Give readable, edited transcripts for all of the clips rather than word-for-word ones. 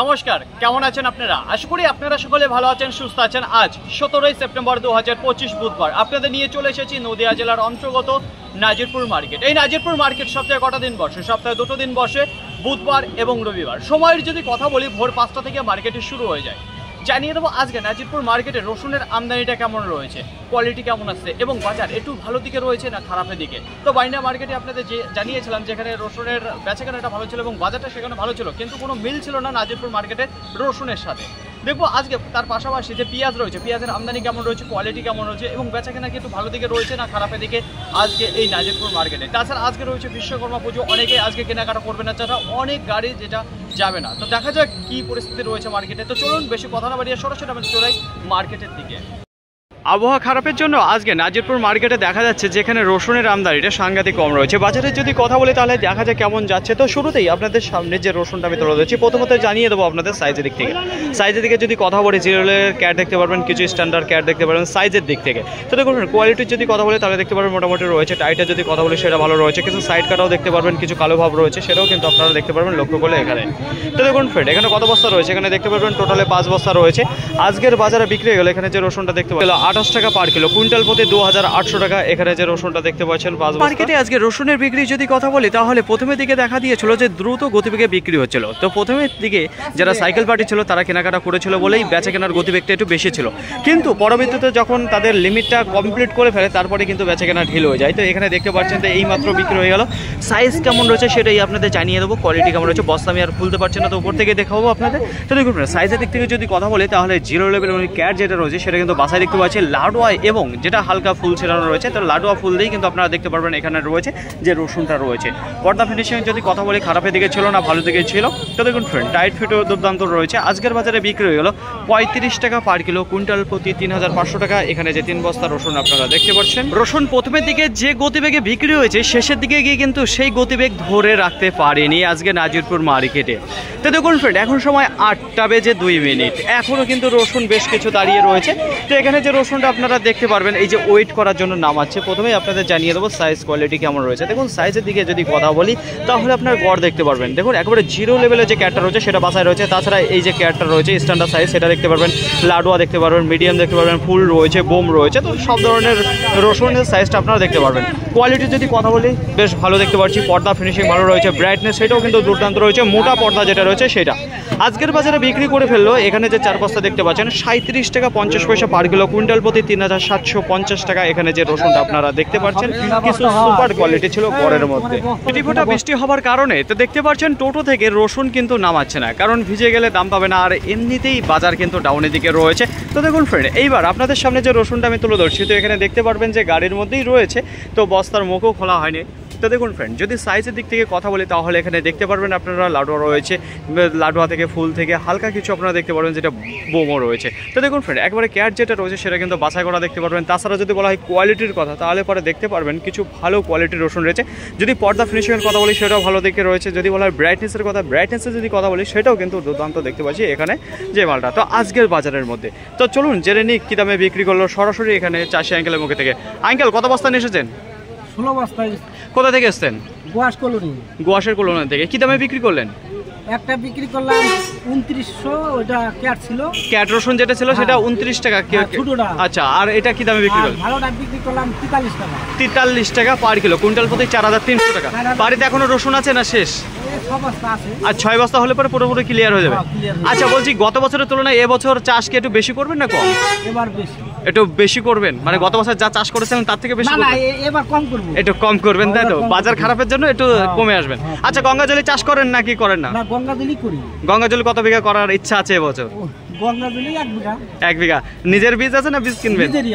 নমস্কার, কেমন আছেন আপনারা? আশা করি আপনারা সকলে ভালো আছেন, সুস্থ আছেন। আজ 17 সেপ্টেম্বর 2025 বুধবার আপনাদের নিয়ে চলে এসেছি নদিয়া জেলার অন্তর্গত নাজিরপুর মার্কেট। এই নাজিরপুর মার্কেট সপ্তাহে কটা দিন বসে? সপ্তাহে 2 দিন বসে, বুধবার এবং রবিবার। সময়ের যদি কথা বলি, ভোর 5টা থেকে মার্কেটে শুরু হয়ে যায়। জানিয়ে দেবো আজকে নাজিরপুর মার্কেটে রসুনের আমদানিটা কেমন রয়েছে, কোয়ালিটি কেমন আসছে এবং বাজার একটু ভালো দিকে রয়েছে না খারাপের দিকে। তো বাইনা মার্কেটে আপনাদের জানিয়েছিলাম যেখানে রসুনের বেচাকেনাটা ভালো ছিল এবং বাজারটা সেখানে ভালো ছিল, কিন্তু কোনো মিল ছিল না নাজিরপুর মার্কেটে রসুনের সাথে। দেখবো আজকে তার পাশাপাশি যে পেঁয়াজ রয়েছে, পেঁয়াজের আমদানি কেমন রয়েছে, কোয়ালিটি কেমন রয়েছে এবং বেচাকেনা কি একটু ভালো দিকে রয়েছে না খারাপের দিকে আজকে এই নাজিরপুর মার্কেটে। তাছাড়া আজকে রয়েছে বিশ্বকর্মা পুজো, অনেকে আজকে কেনাকাটা করবে না, যারা অনেক গাড়ি যেটা যাবে না। তো দেখা যাক কি পরিস্থিতি রয়েছে মার্কেটে। তো চলুন বেশি কথা না বাড়িয়ে সরাসরি আমরা চলে যাই মার্কেটের দিকে। আবহাওয়া খারাপের জন্য আজকে নাজিরপুর মার্কেটে দেখা যাচ্ছে যেখানে রসুনের আমদানিটা সাংঘাতিক কম রয়েছে। বাজারে যদি কথা বলি তাহলে দেখা যায় কেমন যাচ্ছে। তো শুরুতেই আপনাদের সামনে যে রসুনটা আমি তুলে ধরছি, প্রথমত জানিয়ে দেবো আপনাদের সাইজের দিক থেকে। সাইজের দিকে যদি কথা বলি, জিরোলের ক্যাট দেখতে পারবেন, কিছু স্ট্যান্ডার্ড ক্যাট দেখতে পারবেন সাইজের দিক থেকে। তো দেখুন কোয়ালিটির যদি কথা বলি তাহলে দেখতে পারবেন মোটামুটি রয়েছে। টাইটের যদি কথা বলি সেটা ভালো রয়েছে, কিছু সাইড কাটাও দেখতে পারবেন, কিছু কালো ভাব রয়েছে, সেটাও কিন্তু আপনারা দেখতে পারবেন লক্ষ্য করলে এখানে। তো দেখুন ফ্রেন্ড, এখানে কত বস্তা রয়েছে এখানে দেখতে পারবেন, টোটালে 5 বস্তা রয়েছে। আজকের বাজারে বিক্রি হয়ে গেল এখানে যে রসুনটা দেখতে পাচ্ছেন 28 টাকা পার কিলো, কুইন্টাল প্রতি 2800 টাকা। এখানে যে রসুনটা দেখতে পাচ্ছেন মার্কেটে আজকে রসুনের বিক্রি যদি কথা বলি তাহলে প্রথমের দিকে দেখা দিয়েছিল যে দ্রুত গতিবেগে বিক্রি হচ্ছিল। তো প্রথমের দিকে যারা সাইকেল পার্টি ছিল তারা কেনাকাটা করেছিল বলেই বেচা কেনার গতিবেগটা একটু বেশি ছিল, কিন্তু পরবর্তীতে যখন তাদের লিমিটটা কমপ্লিট করে ফেলে তারপরে কিন্তু বেচা কেনা ঢিল হয়ে যায়। তো এখানে দেখতে পাচ্ছেন যে এই মাত্র বিক্রি হয়ে গেল। সাইজ কেমন রয়েছে সেটাই আপনাদের জানিয়ে দেবো, কোয়ালিটি কেমন রয়েছে। বস্তা আমি আর খুলতে পারছি না, তো উপর থেকে দেখাবো আপনাদের। তো দেখুন সাইজের দিক থেকে যদি কথা বলি তাহলে জিরো লেভেল ক্যাট যেটা রয়েছে সেটা কিন্তু বাসায় দেখতে পাচ্ছি লাডুয়া এবং যেটা হালকা ফুল ছেড়ানো রয়েছে। তো লাডুয়া ফুল দিয়েই কিন্তু আপনারা দেখতে পারবেন এখানে রয়েছে যে রসুনটা রয়েছে। পর্দা ফিনিশিং যদি কথা বলি খারাপের দিকে ছিল না, ভালো দিকে ছিল। তো দেখুন ফ্রেন্ড, টাইট ফিটও দুর্দান্ত রয়েছে। আজকের বাজারে বিক্রি হয়ে গেল 35 টাকা পার কিলো, কুইন্টাল প্রতি 3500 টাকা। এখানে যে 3 বস্তা রসুন আপনারা দেখতে পাচ্ছেন। রসুন প্রথমের দিকে যে গতিবেগে বিক্রি হয়েছে শেষের দিকে গিয়ে কিন্তু সেই গতিবেগ ধরে রাখতে পারেনি আজকে নাজিরপুর মার্কেটে। তো দেখুন ফ্রেন্ড, এখন সময় 8টা বেজে 2 মিনিট, এখনও কিন্তু রসুন বেশ কিছু দাঁড়িয়ে রয়েছে। তো এখানে যে রসুনটা আপনারা দেখতে পারবেন এই যে ওয়েট করার জন্য নামাচ্ছে। প্রথমেই আপনাদের জানিয়ে দেবো সাইজ কোয়ালিটি কেমন রয়েছে। দেখুন সাইজের দিকে যদি কথা বলি তাহলে আপনার গড় দেখতে পারবেন। দেখুন একেবারে জিরো লেভেলের যে ক্যাটটা রয়েছে সেটা বাসায় রয়েছে। তাছাড়া এই যে ক্যাটটা রয়েছে স্ট্যান্ডার্ড সাইজ সেটা দেখতে পারবেন, লাডুয়া দেখতে পারবেন, মিডিয়াম দেখতে পারবেন, ফুল রয়েছে, বোম রয়েছে। তো সব ধরনের রসুনের সাইজটা আপনারা দেখতে পারবেন। কোয়ালিটি যদি কথা বলি বেশ ভালো দেখতে পাচ্ছি, পর্দা ফিনিশিং ভালো রয়েছে, ব্রাইটনেস সেটাও কিন্তু দুর্দান্ত রয়েছে। মোটা পর্দা যেটা রয়েছে সেটা আজকের বাজারে বিক্রি করে ফেললো। এখানে যে 4 বস্তা দেখতে পাচ্ছেন 37 টাকা 50 পয়সা পার কিলো, কুইন্টাল প্রতি 3750 টাকা। এখানে যে রসুনটা আপনারা দেখতে পাচ্ছেন কিছু সুপার কোয়ালিটি ছিল গড়ের মধ্যে। টিপোটা বৃষ্টি হওয়ার কারণে তো দেখতে পাচ্ছেন টোটো থেকে রসুন কিন্তু নামাচ্ছে না, কারণ ভিজে গেলে দাম পাবে না, আর এমনিতেই বাজার কিন্তু ডাউনের দিকে রয়েছে। তো দেখুন ফ্রেন্ড, এইবার আপনাদের সামনে যে রসুনটা আমি তুলে ধরছি, তো এখানে দেখতে পারবেন যে গাড়ির মধ্যেই রয়েছে, তো বস্তার মুখও খোলা হয়নি। তো দেখুন ফ্রেন্ড, যদি সাইজের দিক থেকে কথা বলি তাহলে এখানে দেখতে পারবেন আপনারা লাডুয়া রয়েছে, লাডুয়া থেকে ফুল থেকে হালকা কিছু আপনারা দেখতে পারবেন যেটা বোমও রয়েছে। তো দেখুন ফ্রেন্ড, একবারে ক্যাট যেটা রয়েছে সেটা কিন্তু বাছাই করা দেখতে পারবেন। তাছাড়া যদি বলা হয় কোয়ালিটির কথা তাহলে পরে দেখতে পারবেন কিছু ভালো কোয়ালিটির রসুন রয়েছে। যদি পর্দা ফিনিশিংয়ের কথা বলি সেটাও ভালো দিকে রয়েছে। যদি বলা হয় ব্রাইটনেসের কথা, ব্রাইটনেসের যদি কথা বলি সেটাও কিন্তু দুর্দান্ত দেখতে পাচ্ছি এখানে যে মালটা। তো আজকের বাজারের মধ্যে তো চলুন জেনে নিই কী দামে বিক্রি করলো সরাসরি এখানে চাষি আঙ্কেলের মুখে থেকে। আঙ্কেল কত বস্তা নিয়ে এসেছেন? 16 বস্তায়। কোথা থেকে এসছেন? গোয়াস কলোনি। গোয়াসের কলোনি থেকে। কি দামে বিক্রি করলেন? একটা বিক্রি করলাম 2900, ওটা ক্যাট ছিল। ক্যাট রসুন যেটা ছিল সেটা 29 টাকা। আচ্ছা, আর এটা কি দামে বিক্রি করলেন? ভালোটা বিক্রি করলাম 43 টাকা। 43 টাকা পার কিলো, কুইন্টাল প্রতি 4300 টাকা। বাড়িতে এখনো রসুন আছে না শেষ? আর 6 বস্তা হলে পরে পুরোপুরি ক্লিয়ার হয়ে যাবে। আচ্ছা বলছি, গত বছরের তুলনায় এবছর চাষ কি একটু বেশি করবেন না কম? এবার বেশি। একটু বেশি করবেন, মানে গত বছর যা চাষ করেছিলেন তার থেকে বেশি? না, এবার কম করব। একটু কম করবেন তাই তো, বাজার খারাপের জন্য একটু কমে আসবেন। আচ্ছা, গঙ্গাজলি চাষ করেন নাকি করেন না? না, গঙ্গাজলি করি। গঙ্গাজলি কত বিঘা করার ইচ্ছা আছে এবছর? গঙ্গাজলি 1 বিঘা। 1 বিঘা। নিজের বীজ আছে না বীজ কিনবেন?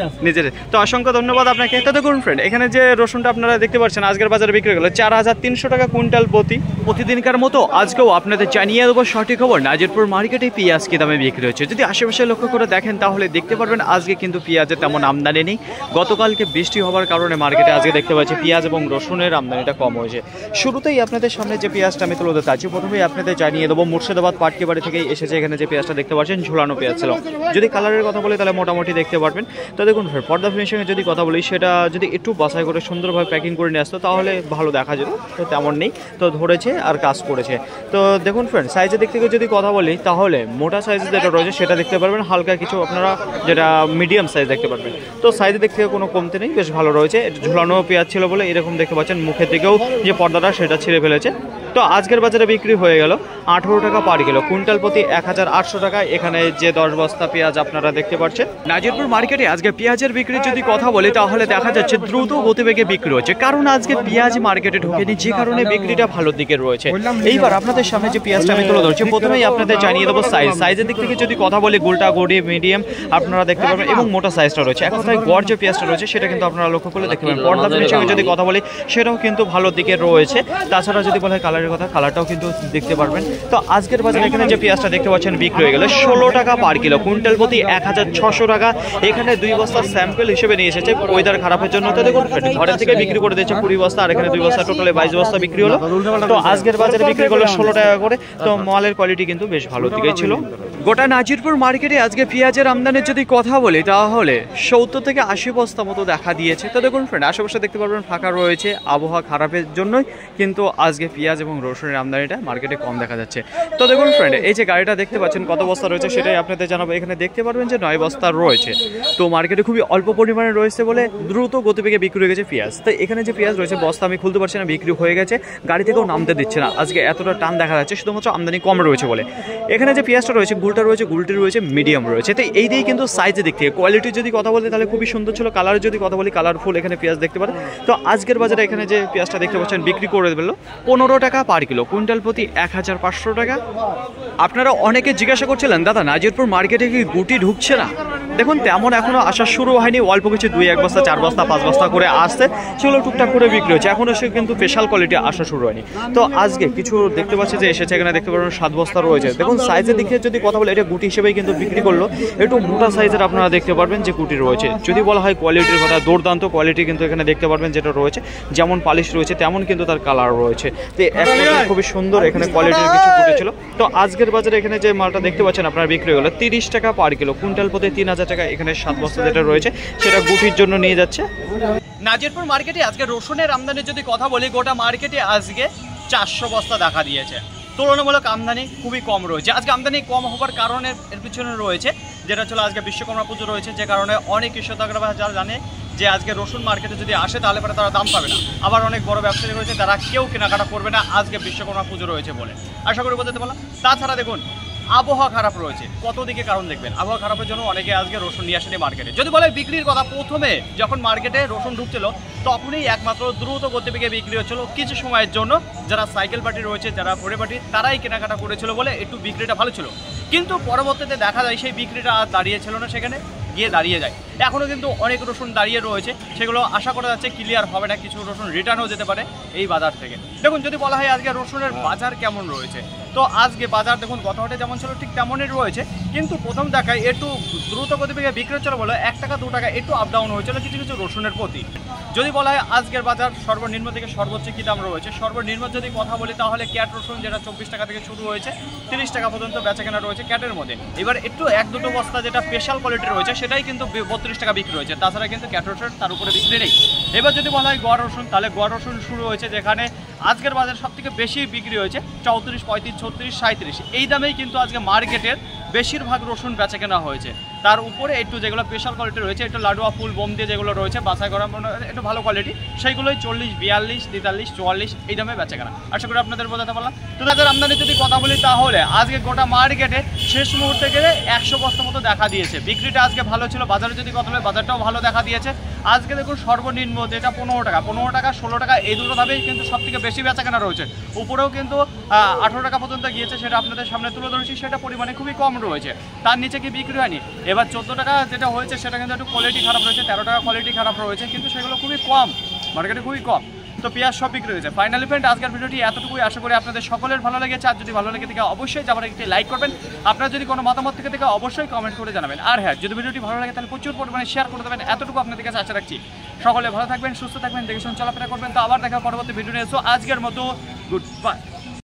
নিজের। তো অসংখ্য ধন্যবাদ আপনাকে। তো দেখুন ফ্রেন্ড, এখানে যে রসুনটা আপনারা দেখতে পাচ্ছেন আজকের বাজারে বিক্রি হলো 4300 টাকা কুইন্টাল প্রতি। প্রতিদিনকার মতো আজকেও আপনাদের জানিয়ে দেবো সঠিক খবর নাজিরপুর মার্কেটে পেঁয়াজ কি দামে বিক্রি হচ্ছে। যদি আশেপাশে লক্ষ্য করে দেখেন তাহলে দেখতে পারবেন আজকে কিন্তু পেঁয়াজের তেমন আমদানি নেই। গতকালকে বৃষ্টি হওয়ার কারণে মার্কেটে আজকে দেখতে পাচ্ছি পেঁয়াজ এবং রসুনের আমদানিটা কম হয়েছে। শুরুতেই আপনাদের সামনে যে পেঁয়াজটা আমি তুলে ধরতে আছি, প্রথমেই আপনাদের জানিয়ে দেবো মুর্শিদাবাদ পাটকিবাড়ি থেকেই এসেছে। এখানে যে পেঁয়াজটা দেখতে পাচ্ছেন ঝুলানো পেঁয়াজ ছিল। যদি কালারের কথা বলি তাহলে মোটামুটি দেখতে পারবেন। তো দেখুন পর্দা ফিনিশিংয়ের যদি কথা বলি, সেটা যদি একটু বাছাই করে সুন্দরভাবে প্যাকিং করে নিয়ে আসতো তাহলে ভালো দেখা যেত, তো তেমন নেই, তো ধরেছে আর কাজ করেছে। তো দেখুন ফ্রেন্ড, সাইজের দিক থেকে যদি কথা বলি তাহলে মোটা সাইজের যেটা রয়েছে সেটা দেখতে পারবেন, হালকা কিছু আপনারা যেটা মিডিয়াম সাইজ দেখতে পারবেন। তো সাইজের দিক থেকে কোনো কমতে নেই, বেশ ভালো রয়েছে। ঝুলানো পেঁয়াজ ছিল বলে এরকম দেখতে পাচ্ছেন, মুখের দিকেও যে পর্দাটা সেটা ছিঁড়ে ফেলেছে। তো আজকের বাজারে বিক্রি হয়ে গেল 18 টাকা পার কিলো, কুইন্টাল প্রতি 1800 টাকা। এখানে যে 10 বস্তা পেঁয়াজ আপনারা দেখতে পাচ্ছেন। নাজিরপুর মার্কেটে আজকে পেঁয়াজের বিক্রির যদি কথা বলি তাহলে দেখা যাচ্ছে দ্রুত গতিবেগে বিক্রি হচ্ছে, কারণ আজকে পেঁয়াজ মার্কেটে ঢোকেনি, যে কারণে বিক্রিটা ভালোর দিকে রয়েছে। এইবার আপনাদের সামনে যে পেঁয়াজটা আমি তুলে ধরছি, প্রথমেই আপনাদের জানিয়ে দেবো সাইজের দিক থেকে যদি কথা বলি, গোলটা গড়ি মিডিয়াম আপনারা দেখতে পাবেন এবং মোটা সাইজটা রয়েছে। এক কথায় গড় যে পেঁয়াজটা রয়েছে সেটা কিন্তু আপনারা লক্ষ্য করলে দেখতে পাবেন। পর্দা ফিনিশিংয়ে যদি কথা বলি সেটাও কিন্তু ভালোর দিকে রয়েছে। তাছাড়া যদি বলা হয় কালারের কথা, কালারটাও কিন্তু দেখতে পারবেন। তো আজকের বাজারে এখানে যে পেঁয়াজটা দেখতে পাচ্ছেন বিক্রি হয়ে গেল 16 টাকা পার কিলো, কুইন্টাল প্রতি 1600 টাকা। এখানে 2 বস্তা স্যাম্পল হিসেবে নিয়ে এসেছে ওয়েদার খারাপের জন্য। তো দেখুন ঘরের থেকে বিক্রি করে দিয়েছে 20 বস্তা, আর এখানে 2 বস্তা, টোটালে 22 বস্তা বিক্রি হলো। তো আজকের বাজারে বিক্রি করলো 16 টাকা করে। তো মালের কোয়ালিটি কিন্তু বেশ ভালো দিকেই ছিল। গোটা নাজিরপুর মার্কেটে আজকে পেঁয়াজের আমদানির যদি কথা বলি তাহলে 70 থেকে 80 বস্তা মতো দেখা দিয়েছে। তো দেখুন ফ্রেন্ড, আশেপাশে দেখতে পারবেন ফাঁকা রয়েছে, আবহাওয়া খারাপের জন্যই কিন্তু আজকে পেঁয়াজ এবং রসুনের আমদানিটা মার্কেটে কম দেখা যাচ্ছে। তো দেখুন ফ্রেন্ড, এই যে গাড়িটা দেখতে পাচ্ছেন কত বস্তা রয়েছে সেটাই আপনাদের জানাবো। এখানে দেখতে পারবেন যে 9 বস্তা রয়েছে। তো মার্কেটে খুবই অল্প পরিমাণে রয়েছে বলে দ্রুত গতিবেগে বিক্রি হয়ে গেছে পেঁয়াজ। তো এখানে যে পেঁয়াজ রয়েছে বস্তা আমি খুলতে পারছি না, বিক্রি হয়ে গেছে, গাড়ি থেকেও নামতে দিচ্ছে না। আজকে এতটা টান দেখা যাচ্ছে শুধুমাত্র আমদানি কম রয়েছে বলে। এখানে যে পেঁয়াজটা রয়েছে, গুলটা রয়েছে, গুলটি রয়েছে, মিডিয়াম রয়েছে। তো এই দিয়েই কিন্তু সাইজের দিক থেকে কোয়ালিটি যদি কথা বলি তাহলে খুবই সুন্দর ছিল। কালারের যদি কথা বলি, কালারফুল এখানে পেঁয়াজ দেখতে পারেন। তো আজকের বাজারে এখানে যে পেঁয়াজটা দেখতে পাচ্ছেন বিক্রি করে দিল 15 টাকা পার কিলো, কুইন্টাল প্রতি 1500 টাকা। আপনারা অনেকে জিজ্ঞাসা করছিলেন, দাদা নাজিরপুর মার্কেটে কি গুটি ঢুকছে না? দেখুন তেমন এখনো আসা শুরু হয়নি, অল্প কিছু 2-1 বস্তা, 4 বস্তা, 5 বস্তা করে আসছে, সেগুলো টুকটাক করে বিক্রি হচ্ছে। এখনো সে কিন্তু স্পেশাল কোয়ালিটি আসা শুরু হয়নি। তো আজকে কিছু দেখতে পাচ্ছি যে এসেছে, এখানে দেখতে পাবেন 7 বস্তা রয়েছে। দেখুন সাইজের দিকে যদি কথা বলে, এটা গুটি হিসেবেই কিন্তু বিক্রি করলো। একটু মোটা সাইজের আপনারা দেখতে পারবেন যে গুটি রয়েছে। যদি বলা হয় কোয়ালিটির কথা, দুর্দান্ত কোয়ালিটি কিন্তু এখানে দেখতে পারবেন যেটা রয়েছে, যেমন পালিশ রয়েছে তেমন কিন্তু তার কালার রয়েছে। তো একটা খুবই সুন্দর এখানে কোয়ালিটির কিছু গুটি ছিল। তো আজকের বাজারে এখানে যে মালটা দেখতে পাচ্ছেন আপনার বিক্রি হয়ে গেল 30 টাকা পার কিলো, কুইন্টাল প্রতি 3000 টাকা। এখানে 7 বস্তা যেটা রয়েছে সেটা গুটির জন্য নিয়ে যাচ্ছে। নাজিরপুর মার্কেটে আজকে রসুনের আমদানির যদি কথা বলি, গোটা মার্কেটে আজকে 400 বস্তা দেখা দিয়েছে। তুলনামূলক আমদানি খুবই কম রয়েছে। আজকে আমদানি কম হওয়ার কারণে এর পিছনে রয়েছে যেটা ছিল আজকে বিশ্বকর্মা পুজো রয়েছে, যে কারণে অনেক কৃষকরা যারা জানে যে আজকে রসুন মার্কেটে যদি আসে তাহলে পরে তারা দাম পাবে না। আবার অনেক বড় ব্যবসায়ী রয়েছে তারা কেউ কেনাকাটা করবে না আজকে বিশ্বকর্মা পুজো রয়েছে বলে, আশা করি বলতে পারলাম। তাছাড়া দেখুন আবহাওয়া খারাপ রয়েছে, কত দিকে কারণ দেখবেন। আবহাওয়া খারাপের জন্য অনেকে আজকে রসুন নিয়ে আসেনি মার্কেটে। যদি বলে বিক্রির কথা, প্রথমে যখন মার্কেটে রসুন ঢুকছিল তখনই একমাত্র দ্রুত গতিবেগে বিক্রি হচ্ছিল কিছু সময়ের জন্য। যারা সাইকেল পার্টি রয়েছে, যারা ঘোড়ে পার্টি, তারাই কেনাকাটা করেছিল বলে একটু বিক্রিটা ভালো ছিল। কিন্তু পরবর্তীতে দেখা যায় সেই বিক্রিটা আর দাঁড়িয়েছিল না, সেখানে গিয়ে দাঁড়িয়ে যায়। এখনও কিন্তু অনেক রসুন দাঁড়িয়ে রয়েছে, সেগুলো আশা করা যাচ্ছে ক্লিয়ার হবে না, কিছু রসুন রিটার্নও যেতে পারে এই বাজার থেকে। দেখুন যদি বলা হয় আজকে রসুনের বাজার কেমন রয়েছে, তো আজকে বাজার দেখুন গত হাটে যেমন ছিল ঠিক তেমনই রয়েছে। কিন্তু প্রথম দেখায় একটু দ্রুত গতিবেগে বিক্রি হচ্ছিল বলে 1 টাকা 2 টাকা একটু আপ ডাউন হয়েছিল কিছু কিছু রসুনের প্রতি। যদি বলা হয় আজকের বাজার সর্বনিম্ন থেকে সর্বোচ্চ কী দাম রয়েছে, সর্বনিম্ন যদি কথা বলি তাহলে ক্যাট রসুন যেটা 24 টাকা থেকে শুরু হয়েছে 30 টাকা পর্যন্ত বেচাকেনা রয়েছে ক্যাটের মধ্যে। এবার একটু 1-2 বস্তা যেটা স্পেশাল কোয়ালিটি রয়েছে সেটাই কিন্তু 32 টাকা বিক্রি হয়েছে, তাছাড়া কিন্তু ক্যাট রসুন তার উপরে বিক্রি নেই। এবার যদি বলা হয় গড় রসুন, তাহলে গড় রসুন শুরু হয়েছে যেখানে আজকের বাজার সবথেকে বেশি বিক্রি হয়েছে 34, 35, 36, 37 এই দামেই কিন্তু আজকে মার্কেটের বেশিরভাগ রসুন বেচা কেনা হয়েছে। তার উপরে একটু যেগুলো স্পেশাল কোয়ালিটি রয়েছে, একটু লাডুয়া ফুল বোম দিয়ে যেগুলো রয়েছে বাছাই করা একটু ভালো কোয়ালিটি, সেইগুলোই 40, 42, 43, 44 এই দামে বেচা কেনা। আশা করি আপনাদের বোঝাতে পারলাম। তো তাদের আমদানি যদি কথা বলি তাহলে আজকে গোটা মার্কেটে শেষ মুহূর্তে গেলে 100 বস্তা মতো দেখা দিয়েছে। বিক্রিটা আজকে ভালো ছিল, বাজারে যদি কথা বলে বাজারটাও ভালো দেখা দিয়েছে। আজকে দেখুন সর্বনিম্ন যেটা 15 টাকা, 16 টাকা এই দুটো দামেই কিন্তু সব থেকে বেশি বেচা কেনা রয়েছে। উপরেও কিন্তু 18 টাকা পর্যন্ত গিয়েছে, সেটা আপনাদের সামনে তুলে ধরেছি, সেটা পরিমাণে খুবই কম রয়েছে। তার নিচে কি বিক্রি হয়নি। এবার 14 টাকা যেটা হয়েছে সেটা কিন্তু একটু কোয়ালিটি খারাপ রয়েছে, 13 টাকা কোয়ালিটি খারাপ রয়েছে, কিন্তু সেগুলো খুবই কম, মার্কেটে খুবই কম। তো পেঁয়াজ সব বিক্রি হয়েছে। ফাইনালি ফ্রেন্ড আজকের ভিডিওটি এতটুকুই, আশা করি আপনাদের সকলের ভালো লেগেছে। আর যদি ভালো লেগে থাকে অবশ্যই যাবার একটি লাইক করবেন। আপনার যদি কোনো মতামত থেকে থাকে অবশ্যই কমেন্ট করে জানাবেন। আর হ্যাঁ, যদি ভিডিওটি ভালো লাগে তাহলে প্রচুর পরিমাণে শেয়ার করে দেবেন, এতটুকু আপনাদের কাছে আশা রাখছি। সকলে ভালো থাকবেন, সুস্থ থাকবেন, দেখে শুনে চলাফেরা করবেন। তো আবার দেখা পরবর্তী ভিডিও নিয়ে এসো। আজকের মতো গুড বাই।